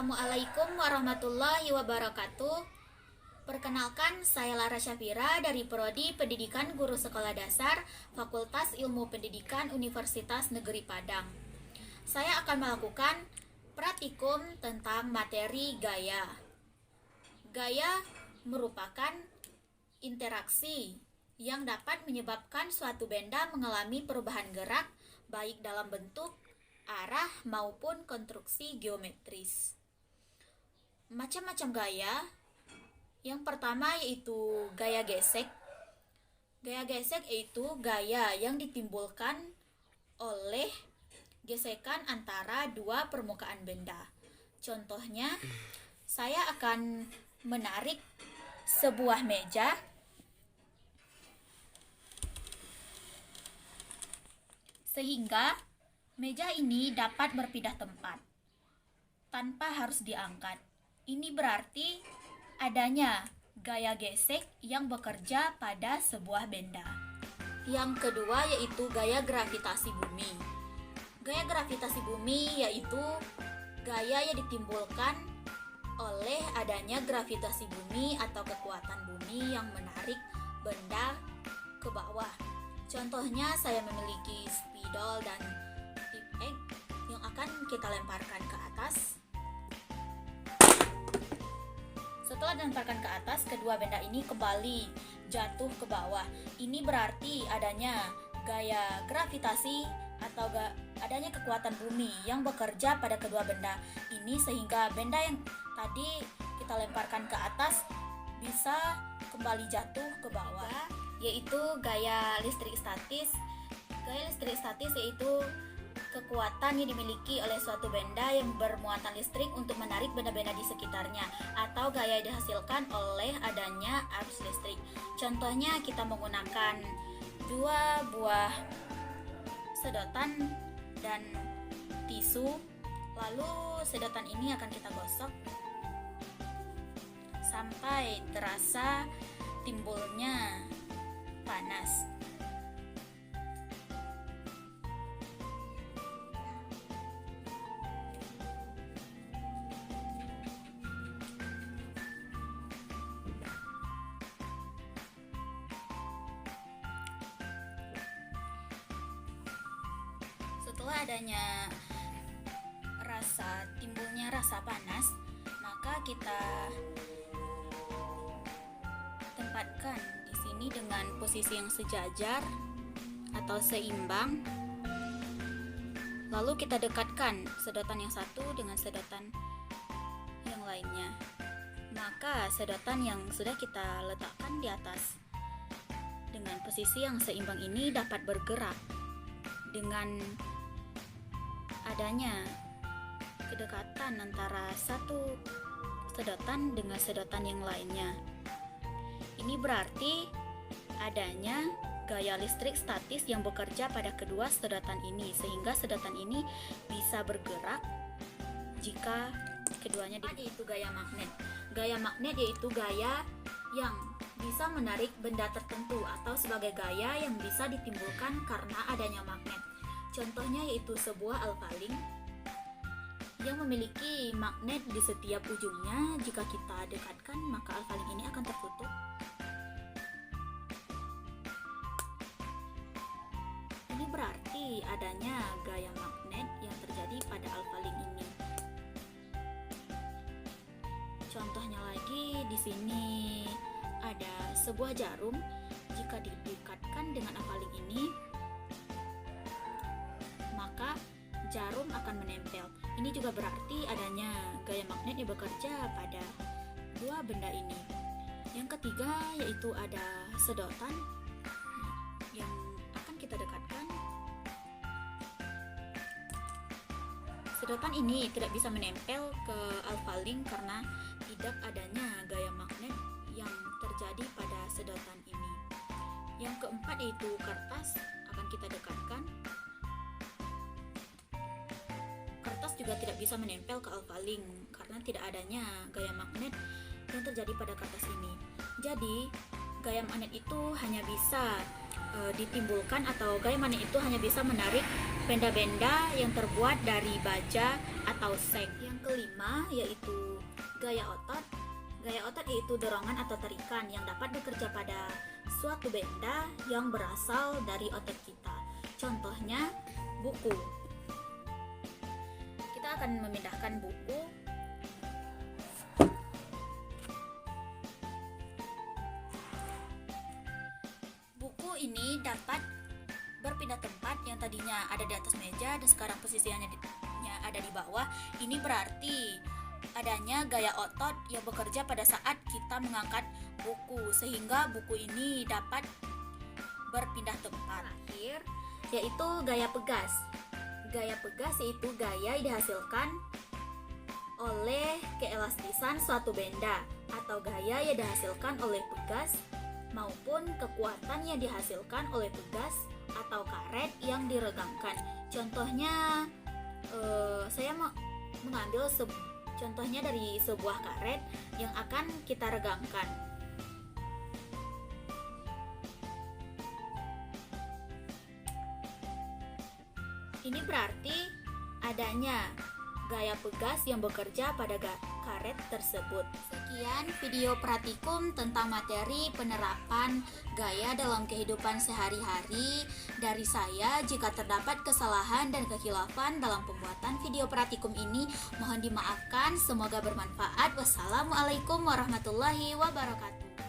Assalamualaikum warahmatullahi wabarakatuh. Perkenalkan, saya Lara Syafira dari Prodi Pendidikan Guru Sekolah Dasar Fakultas Ilmu Pendidikan Universitas Negeri Padang. Saya akan melakukan praktikum tentang materi gaya. Gaya merupakan interaksi yang dapat menyebabkan suatu benda mengalami perubahan gerak baik dalam bentuk, arah maupun konstruksi geometris. Macam-macam gaya. Yang pertama yaitu gaya gesek. Gaya gesek yaitu gaya yang ditimbulkan oleh gesekan antara dua permukaan benda. Contohnya, saya akan menarik sebuah meja sehingga meja ini dapat berpindah tempat tanpa harus diangkat. Ini berarti adanya gaya gesek yang bekerja pada sebuah benda. Yang kedua yaitu gaya gravitasi bumi. Gaya gravitasi bumi yaitu gaya yang ditimbulkan oleh adanya gravitasi bumi atau kekuatan bumi yang menarik benda ke bawah. Contohnya, saya memiliki spidol dan tip egg yang akan kita lemparkan ke atas. Setelah dilemparkan ke atas, kedua benda ini kembali jatuh ke bawah. Ini berarti adanya gaya gravitasi atau adanya kekuatan bumi yang bekerja pada kedua benda ini sehingga benda yang tadi kita lemparkan ke atas bisa kembali jatuh ke bawah, yaitu gaya listrik statis. Gaya listrik statis yaitu kekuatan yang dimiliki oleh suatu benda yang bermuatan listrik untuk menarik benda-benda di sekitarnya, atau gaya yang dihasilkan oleh adanya arus listrik. Contohnya, kita menggunakan dua buah sedotan dan tisu, lalu sedotan ini akan kita gosok sampai terasa timbulnya panas. Setelah adanya timbulnya rasa panas, maka kita tempatkan di sini dengan posisi yang sejajar atau seimbang. Lalu kita dekatkan sedotan yang satu dengan sedotan yang lainnya. Maka sedotan yang sudah kita letakkan di atas dengan posisi yang seimbang ini dapat bergerak dengan adanya kedekatan antara satu sedotan dengan sedotan yang lainnya. Ini berarti adanya gaya listrik statis yang bekerja pada kedua sedotan ini sehingga sedotan ini bisa bergerak jika keduanya yaitu gaya magnet. Gaya magnet yaitu gaya yang bisa menarik benda tertentu atau sebagai gaya yang bisa ditimbulkan karena adanya magnet. Contohnya yaitu sebuah alfaling yang memiliki magnet di setiap ujungnya. Jika kita dekatkan, maka alfaling ini akan tertutup. Ini berarti adanya gaya magnet yang terjadi pada alfaling ini. Contohnya lagi di sini ada sebuah jarum. Jika didekatkan dengan alfaling ini, maka jarum akan menempel. Ini juga berarti adanya gaya magnet yang bekerja pada dua benda ini. Yang ketiga yaitu ada sedotan yang akan kita dekatkan. Sedotan ini tidak bisa menempel ke alfaling karena tidak adanya gaya magnet yang terjadi pada sedotan ini. Yang keempat yaitu kertas akan kita dekatkan. Kertas juga tidak bisa menempel ke alfaling karena tidak adanya gaya magnet yang terjadi pada kertas ini. Jadi, gaya magnet itu hanya bisa ditimbulkan atau gaya magnet itu hanya bisa menarik benda-benda yang terbuat dari baja atau seng. Yang kelima yaitu gaya otot. Gaya otot yaitu dorongan atau tarikan yang dapat bekerja pada suatu benda yang berasal dari otot kita. Contohnya buku. Kita akan memindahkan buku. Buku ini dapat berpindah tempat, yang tadinya ada di atas meja dan sekarang posisinya ada di bawah. Ini berarti adanya gaya otot yang bekerja pada saat kita mengangkat buku, sehingga buku ini dapat berpindah tempat. Terakhir yaitu gaya pegas. Gaya pegas yaitu gaya yang dihasilkan oleh keelastisan suatu benda, atau gaya yang dihasilkan oleh pegas maupun kekuatan yang dihasilkan oleh pegas atau karet yang diregangkan. Contohnya saya mau mengambil contohnya dari sebuah karet yang akan kita regangkan. Ini berarti adanya gaya pegas yang bekerja pada karet tersebut. Sekian video praktikum tentang materi penerapan gaya dalam kehidupan sehari-hari dari saya. Jika terdapat kesalahan dan kekhilafan dalam pembuatan video praktikum ini, mohon dimaafkan. Semoga bermanfaat. Wassalamualaikum warahmatullahi wabarakatuh.